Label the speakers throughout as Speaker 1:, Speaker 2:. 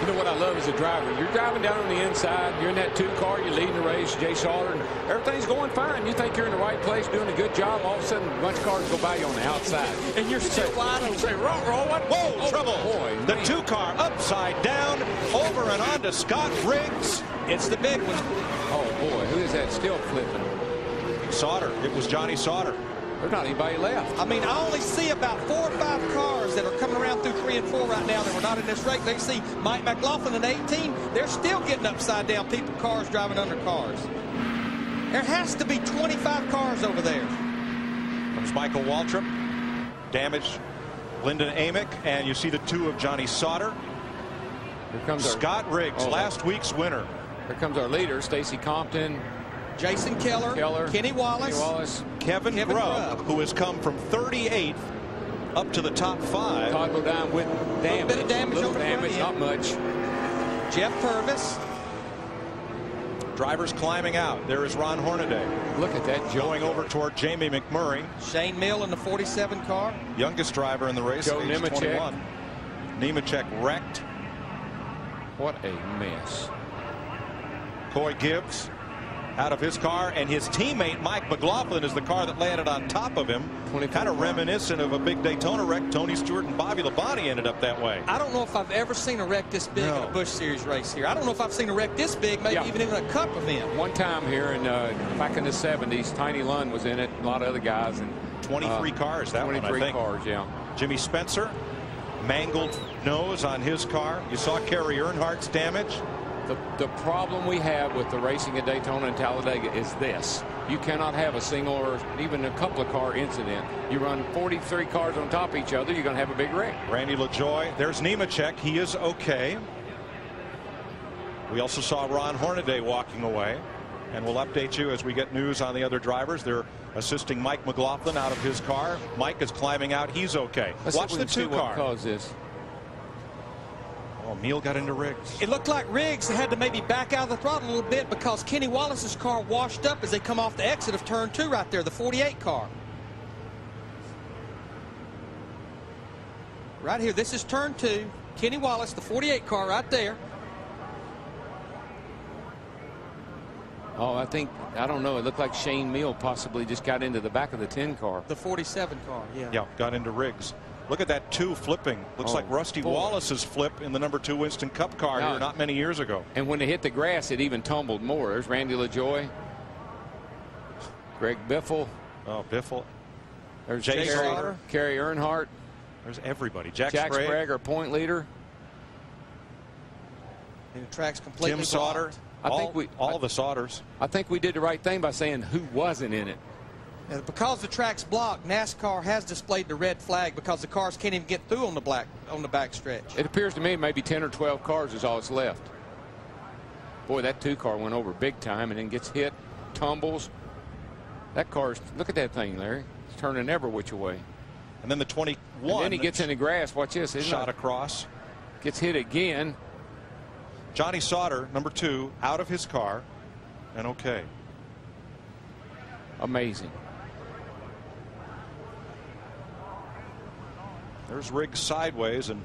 Speaker 1: know what I love as a driver? You're driving down on the inside. You're in that 2 car. You're leading the race. Jay Sauter. And everything's going fine. You think you're in the right place, doing a good job. All of a sudden, a bunch of cars go by you on the outside.
Speaker 2: And you're still wide open.
Speaker 1: Say, roll, what?
Speaker 3: Whoa, trouble.
Speaker 1: Boy,
Speaker 3: the
Speaker 1: man.
Speaker 3: 2 car upside down, over and on to Scott Riggs.
Speaker 2: It's the big one.
Speaker 1: Oh, boy. Who is that still flipping?
Speaker 3: Sauter. It was Johnny Sauter.
Speaker 1: There's not anybody left.
Speaker 2: I mean, I only see about 4 or 5 cars that are coming around through 3 and 4 right now that were not in this race. They see Mike McLaughlin in 18. They're still getting upside down. Cars driving under cars. There has to be 25 cars over there.
Speaker 3: Comes Michael Waltrip. Damaged Lyndon Amick. And you see the 2 of Johnny Sauter.
Speaker 1: Here comes
Speaker 3: Scott Riggs, last week's winner.
Speaker 1: Here comes our leader, Stacy Compton.
Speaker 2: Jason Keller, Kenny Wallace,
Speaker 3: Kevin Grubb, who has come from 38th up to the top 5.
Speaker 1: Todd Bodine with damage.
Speaker 2: A bit of damage on the
Speaker 1: damage,
Speaker 2: front
Speaker 1: not much.
Speaker 2: Jeff Purvis.
Speaker 3: Drivers climbing out. There is Ron Hornaday.
Speaker 1: Look at that.
Speaker 3: Going over toward Jamie McMurray.
Speaker 2: Shane Mill in the 47 car.
Speaker 3: Youngest driver in the race,
Speaker 1: Joe
Speaker 3: age
Speaker 1: Nemechek.
Speaker 3: 21. Nemechek wrecked.
Speaker 1: What a mess.
Speaker 3: Coy Gibbs out of his car, and his teammate Mike McLaughlin is the car that landed on top of him. Kind of reminiscent of a big Daytona wreck. Tony Stewart and Bobby Labonte ended up that way.
Speaker 2: I don't know if I've ever seen a wreck this big in a Busch Series race here. I don't know if I've seen a wreck this big, maybe even in a Cup event.
Speaker 1: One time here, and back in the 70s, Tiny Lund was in it, a lot of other guys. And
Speaker 3: 23 cars, that
Speaker 1: 23
Speaker 3: one, I think.
Speaker 1: cars, yeah.
Speaker 3: Jimmy Spencer, mangled nose on his car. You saw Kerry Earnhardt's damage.
Speaker 1: The problem we have with the racing at Daytona and Talladega is this. You cannot have a single or even a couple of car incident. You run 43 cars on top of each other, you're going to have a big wreck.
Speaker 3: Randy LaJoie. There's Nemechek. He is okay. We also saw Ron Hornaday walking away. And we'll update you as we get news on the other drivers. They're assisting Mike McLaughlin out of his car. Mike is climbing out. He's okay. Watch the 2 car.
Speaker 1: What caused this?
Speaker 3: Oh, Meal got into Riggs.
Speaker 2: It looked like Riggs had to maybe back out of the throttle a little bit because Kenny Wallace's car washed up as they come off the exit of turn 2 right there, the 48 car. Right here, this is turn 2. Kenny Wallace, the 48 car right there.
Speaker 1: Oh, I don't know. It looked like Shane Meal possibly just got into the back of the 10 car.
Speaker 2: The 47 car, yeah.
Speaker 3: Yeah, got into Riggs. Look at that 2 flipping. Looks like Rusty Wallace's flip in the number 2 Winston Cup car here not many years ago.
Speaker 1: And when they hit the grass, it even tumbled more. There's Randy LaJoie. Greg Biffle.
Speaker 3: Oh, Biffle.
Speaker 1: There's
Speaker 3: Jay
Speaker 1: Sauter. Kerry Earnhardt.
Speaker 3: There's everybody. Jack
Speaker 1: Sprague, our point leader.
Speaker 2: And the track's completely
Speaker 3: Tim Sauter. All the Sauters.
Speaker 1: I think we did the right thing by saying who wasn't in it.
Speaker 2: And because the track's blocked, NASCAR has displayed the red flag because the cars can't even get through on the back stretch.
Speaker 1: It appears to me maybe 10 or 12 cars is all that's left. Boy, that 2 car went over big time and then gets hit, tumbles. That car's, look at that thing, Larry. It's turning every which way.
Speaker 3: And then the 21.
Speaker 1: And then he gets in the grass. Watch this.
Speaker 3: Shot across.
Speaker 1: Gets hit again.
Speaker 3: Johnny Sauter, number 2, out of his car and okay.
Speaker 1: Amazing.
Speaker 3: There's Riggs sideways, and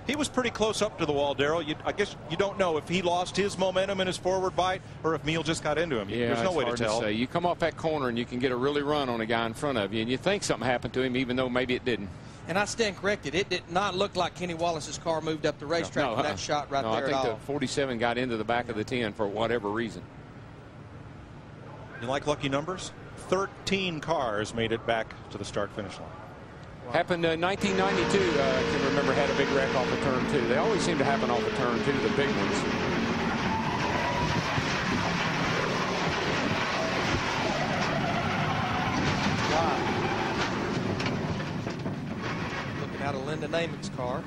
Speaker 3: he was pretty close up to the wall, Darrell. I guess you don't know if he lost his momentum in his forward bite or if Meal just got into him.
Speaker 1: Yeah,
Speaker 3: there's no way to tell.
Speaker 1: Say. You come off that corner and you can get a really run on a guy in front of you, and you think something happened to him, even though maybe it didn't.
Speaker 2: And I stand corrected. It did not look like Kenny Wallace's car moved up the racetrack for that shot right there at all.
Speaker 1: I think the 47 got into the back of the 10 for whatever reason.
Speaker 3: You like lucky numbers? 13 cars made it back to the start-finish line.
Speaker 1: Wow. Happened in 1992. I can remember had a big wreck off of turn 2. They always seem to happen off of turn 2, the big ones.
Speaker 2: Looking out of Lyndon Amick's car.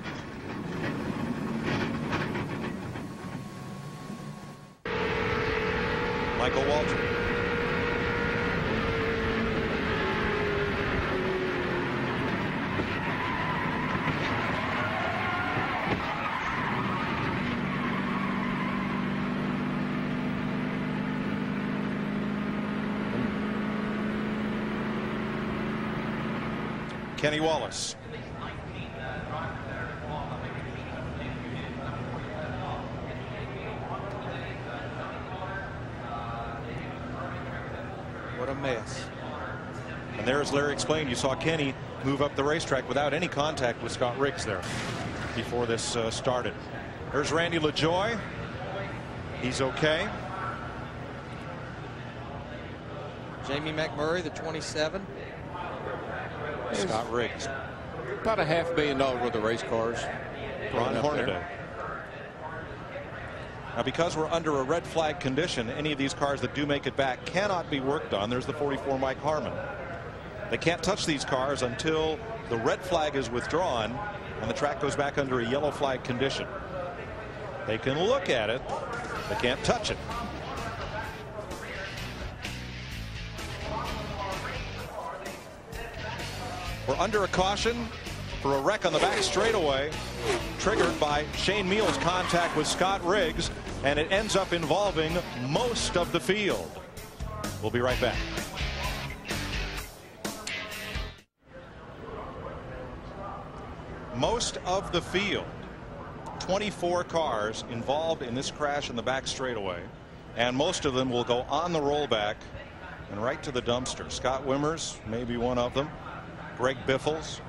Speaker 3: Michael Waltrip. Kenny Wallace.
Speaker 2: mess.
Speaker 3: And there, as Larry explained, you saw Kenny move up the racetrack without any contact with Scott Riggs there before this started. There's Randy LaJoie. He's okay.
Speaker 2: Jamie McMurray, the 27.
Speaker 3: Scott Riggs.
Speaker 1: About a $500 million worth of race cars.
Speaker 3: Ron Hornaday. Now, because we're under a red flag condition, any of these cars that do make it back cannot be worked on. There's the 44 Mike Harmon. They can't touch these cars until the red flag is withdrawn and the track goes back under a yellow flag condition. They can look at it. They can't touch it. We're under a caution for a wreck on the back straightaway, triggered by Shane Meal's contact with Scott Riggs, and it ends up involving most of the field. We'll be right back. Most of the field, 24 cars involved in this crash in the back straightaway, and most of them will go on the rollback and right to the dumpster. Scott Wimmers may be one of them. Greg Biffles.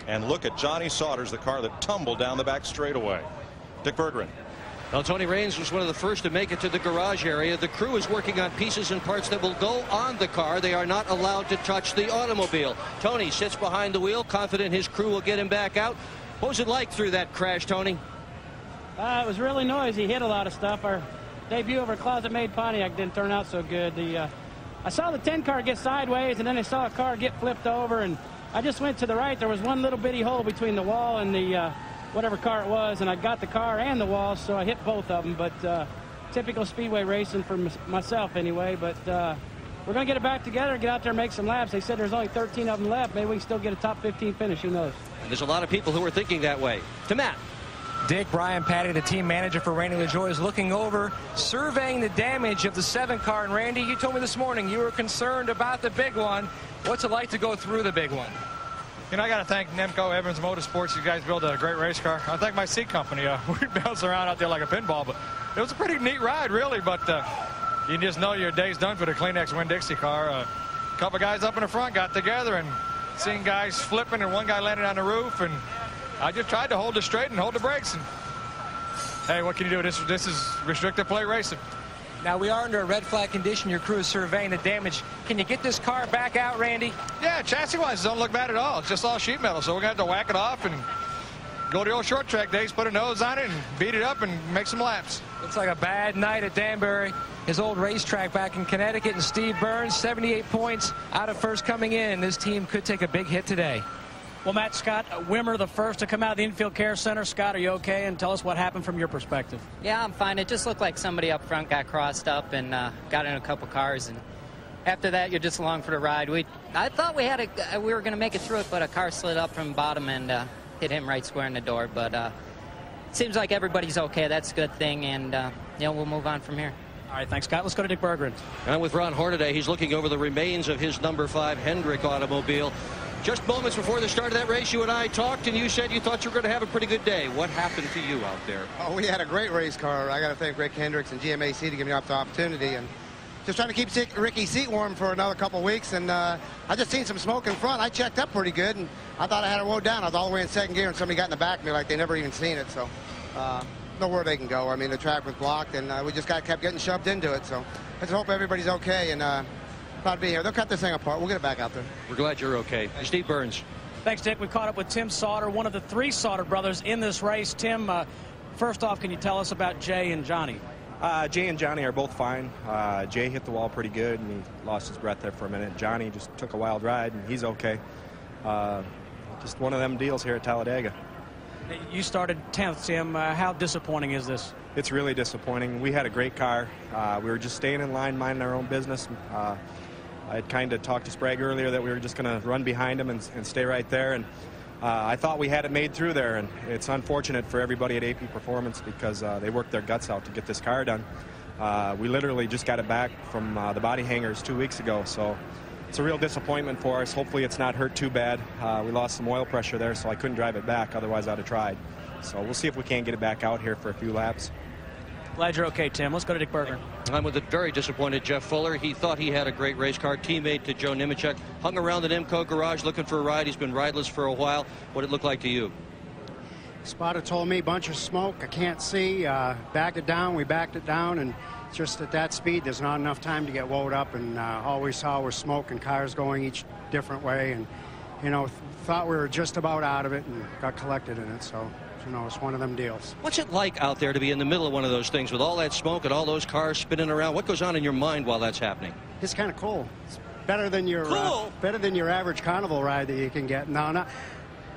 Speaker 3: And look at Johnny Saunders, the car that tumbled down the back straightaway. Dick Berggren.
Speaker 4: Well, Tony Raines was one of the first to make it to the garage area. The crew is working on pieces and parts that will go on the car. They are not allowed to touch the automobile. Tony sits behind the wheel, confident his crew will get him back out. What was it like through that crash, Tony?
Speaker 5: It was really noisy. Hit a lot of stuff. Our debut of our closet-made Pontiac didn't turn out so good. I saw the 10 car get sideways, and then I saw a car get flipped over, and I just went to the right. There was one little bitty hole between the wall and the whatever car it was, and I got the car and the wall, so I hit both of them. But typical speedway racing for myself anyway. But we're going to get it back together and get out there and make some laps. They said there's only 13 of them left. Maybe we can still get a top 15 finish. Who knows?
Speaker 4: And there's a lot of people who are thinking that way. To Matt.
Speaker 6: Dick, Brian Patty, the team manager for Randy LaJoie, is looking over, surveying the damage of the 7 car. And Randy, you told me this morning you were concerned about the big one. What's it like to go through the big one?
Speaker 7: You know, I got to thank Nemco Evans Motorsports. You guys built a great race car. I thank my seat company. We bounced around out there like a pinball, but it was a pretty neat ride, really. But you just know your day's done for the Kleenex Winn-Dixie car. A couple guys up in the front got together and seen guys flipping, and one guy landed on the roof, and I just tried to hold it straight and hold the brakes. And hey, what can you do? This is restricted plate racing.
Speaker 6: Now, we are under a red flag condition. Your crew is surveying the damage. Can you get this car back out, Randy?
Speaker 7: Yeah, chassis-wise, it don't look bad at all. It's just all sheet metal, so we're going to have to whack it off and go to the old short track days, put a nose on it, and beat it up and make some laps.
Speaker 6: Looks like a bad night at Danbury, his old racetrack back in Connecticut. And Steve Burns, 78 points out of first coming in. This team could take a big hit today.
Speaker 5: Well, Matt, Scott Wimmer, the first to come out of the infield care center. Scott, are you okay? And tell us what happened from your perspective.
Speaker 8: Yeah, I'm fine. It just looked like somebody up front got crossed up and got in a couple cars. And after that, you're just along for the ride. I thought we were going to make it through it, but a car slid up from the bottom and hit him right square in the door. But it seems like everybody's okay. That's a good thing. And, we'll move on from here.
Speaker 5: All right, thanks, Scott. Let's go to Dick Berggren.
Speaker 4: And with Ron Hornaday, he's looking over the remains of his number 5 Hendrick automobile. Just moments before the start of that race, you and I talked, and you said you thought you were going to have a pretty good day. What happened to you out there?
Speaker 9: Oh, we had a great race car. I got to thank Rick Hendricks and GMAC to give me the opportunity. And just trying to keep Ricky's seat warm for another couple weeks. And I just seen some smoke in front. I checked up pretty good, and I thought I had it rode down. I was all the way in second gear, and somebody got in the back of me like they never even seen it. So nowhere they can go. I mean, the track was blocked, and we just kept getting shoved into it. So I just hope everybody's okay. And proud to be here. They'll cut this thing apart. We'll get it back out there.
Speaker 4: We're glad you're okay. Steve Burns.
Speaker 5: Thanks, Dick. We caught up with Tim Sauter, one of the 3 Sauter brothers in this race. Tim, first off, can you tell us about Jay and Johnny?
Speaker 10: Jay and Johnny are both fine. Jay hit the wall pretty good, and he lost his breath there for a minute. Johnny just took a wild ride, and he's okay. Just one of them deals here at Talladega.
Speaker 5: You started 10th, Tim. How disappointing is this?
Speaker 10: It's really disappointing. We had a great car. We were just staying in line, minding our own business. I had kind of talked to Sprague earlier that we were just going to run behind him and stay right there. And I thought we had it made through there. And it's unfortunate for everybody at AP Performance because they worked their guts out to get this car done. We literally just got it back from the body hangars 2 weeks ago. So it's a real disappointment for us. Hopefully it's not hurt too bad. We lost some oil pressure there, so I couldn't drive it back. Otherwise, I'd have tried. So we'll see if we can't get it back out here for a few laps.
Speaker 6: Glad you're okay, Tim. Let's go to Dick Berger.
Speaker 4: I'm with a very disappointed Jeff Fuller. He thought he had a great race car. Teammate to Joe Nemechek. Hung around the Nemco garage looking for a ride. He's been rideless for a while. What did it look like to you?
Speaker 11: Spotter told me bunch of smoke. I can't see. Back it down. We backed it down, and just at that speed, there's not enough time to get wound up. And all we saw was smoke and cars going each different way. And thought we were just about out of it and got collected in it. So it's one of them deals.
Speaker 4: What's it like out there to be in the middle of one of those things with all that smoke and all those cars spinning around? What goes on in your mind while that's happening?
Speaker 11: It's kind of cool. It's better than your average carnival ride that you can get. No,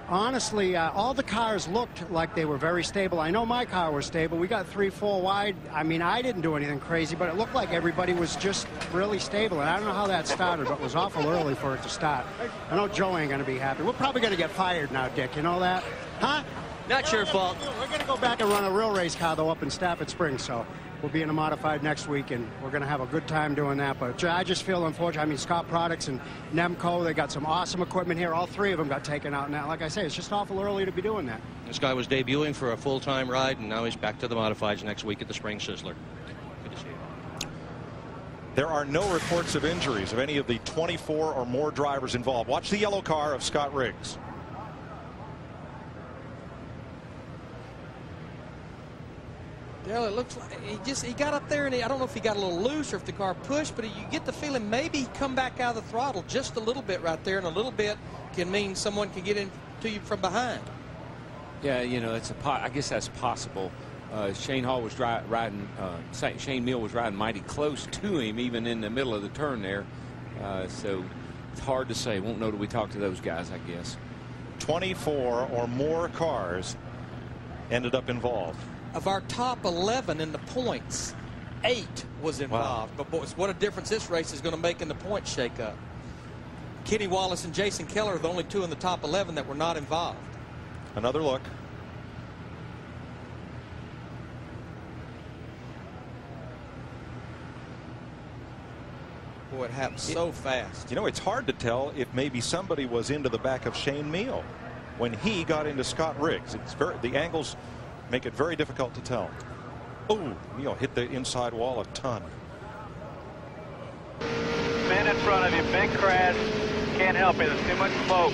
Speaker 11: honestly, all the cars looked like they were very stable. I know my car was stable. We got 3-4 wide. I mean, I didn't do anything crazy, but it looked like everybody was just really stable. And I don't know how that started, but it was awful early for it to start. I know Joe ain't going to be happy. We're probably going to get fired now, Dick. You know that? Huh?
Speaker 4: Not your fault.
Speaker 11: We're going to go back and run a real race car, though, up in Stafford Springs. So we'll be in a modified next week, and we're going to have a good time doing that. But I just feel unfortunate. I mean, Scott Products and Nemco, they got some awesome equipment here. All three of them got taken out now. Like I say, it's just awful early to be doing that.
Speaker 4: This guy was debuting for a full-time ride, and now he's back to the modifieds next week at the Spring Sizzler. Good to see you.
Speaker 3: There are no reports of injuries of any of the 24 or more drivers involved. Watch the yellow car of Scott Riggs.
Speaker 2: Dale, it looks like he got up there, and I don't know if he got a little loose or if the car pushed, but you get the feeling maybe he come back out of the throttle just a little bit right there, and a little bit can mean someone can get into you from behind.
Speaker 1: Yeah, I guess that's possible. Shane Hall was riding. Shane Mill was riding mighty close to him, even in the middle of the turn there. So it's hard to say. Won't know till we talk to those guys, I guess.
Speaker 3: 24 or more cars ended up involved.
Speaker 2: Of our top 11 in the points, 8 was involved. Wow. But boys, what a difference this race is going to make in the points shakeup. Kenny Wallace and Jason Keller are the only 2 in the top 11 that were not involved.
Speaker 3: Another look.
Speaker 2: Boy, it happened so fast.
Speaker 3: It's hard to tell if maybe somebody was into the back of Shane Meal when he got into Scott Riggs. The angles make it very difficult to tell. Oh, Meal hit the inside wall a ton.
Speaker 12: Man in front of you, big crash. Can't help it. There's too much smoke.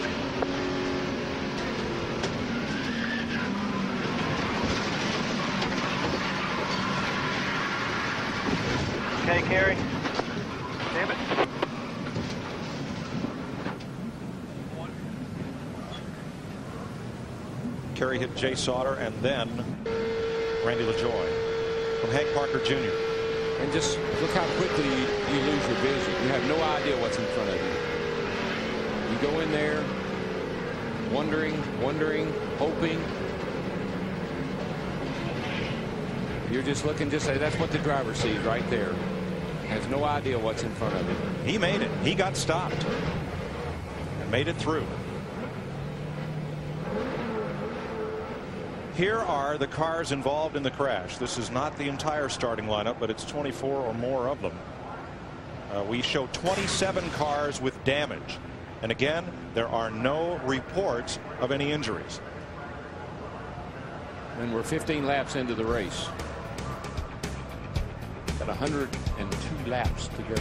Speaker 12: Okay, Kerry. Damn it.
Speaker 3: Kerry hit Jay Sauter and then Randy LaJoie from Hank Parker Jr.
Speaker 1: And just look how quickly you lose your vision. You have no idea what's in front of you. You go in there wondering, hoping. You're just looking, that's what the driver sees right there. Has no idea what's in front of him.
Speaker 3: He made it. He got stopped and made it through. Here are the cars involved in the crash. This is not the entire starting lineup, but it's 24 or more of them. We show 27 cars with damage. And again, there are no reports of any injuries.
Speaker 1: And we're 15 laps into the race. Got 102 laps to go.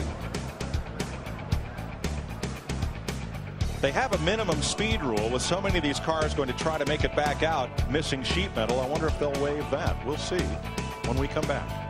Speaker 3: They have a minimum speed rule with so many of these cars going to try to make it back out missing sheet metal. I wonder if they'll waive that. We'll see when we come back.